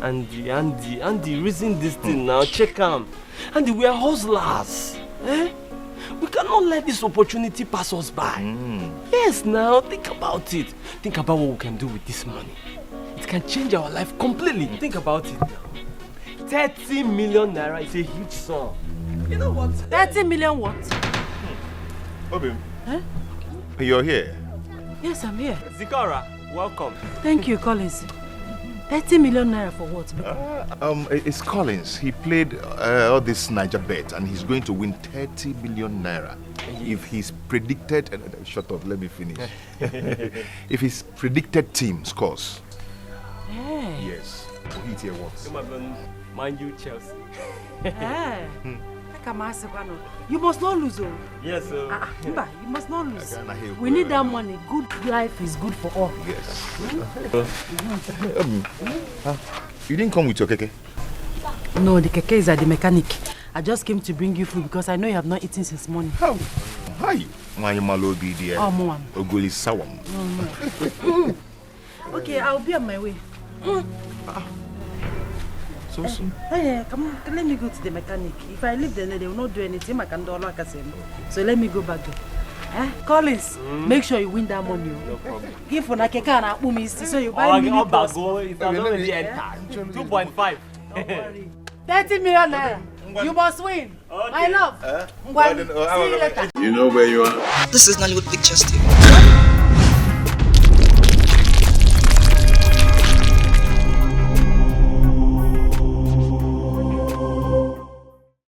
Andy, reason this thing now. Check him. Andy, we are hustlers. Eh? We cannot let this opportunity pass us by. Yes, now, think about it. Think about what we can do with this money. It can change our life completely. Think about it now. 30 million naira is a huge sum. You know what? 30 million what? Obim, Huh? you're here. Yes, I'm here. Zikora, welcome. Thank you, Collins. 30 million naira for what? It's Collins. He played all this Niger bet and he's going to win 30 million naira. If he's predicted, shut up, let me finish. If his predicted team scores. Hey. Yes. He's here once. Mind you, Chelsea. Hey. You must not lose, oh. Yes, sir. You must not lose. We We need that money. Good life is good for all. Yes. You didn't come with your keke? No, the keke is at the mechanic. I just came to bring you food because I know you have not eaten since morning. How? Hi. My malodi dear. Oh, mom. Ogoli sawam. Okay, I'll be on my way. So soon? Hey, come on, let me go to the mechanic. If I leave there, they will not do anything. I can do all I can say. So let me go back there. Collins, make sure you win that money. No problem. Give for Nakeka and Akumi, so you buy me. I'll go. If I don't really enter. 2.5. 30 million naira. You must win. Okay. My love. See you later. You know where you are? This is Nollywood Pictures TV.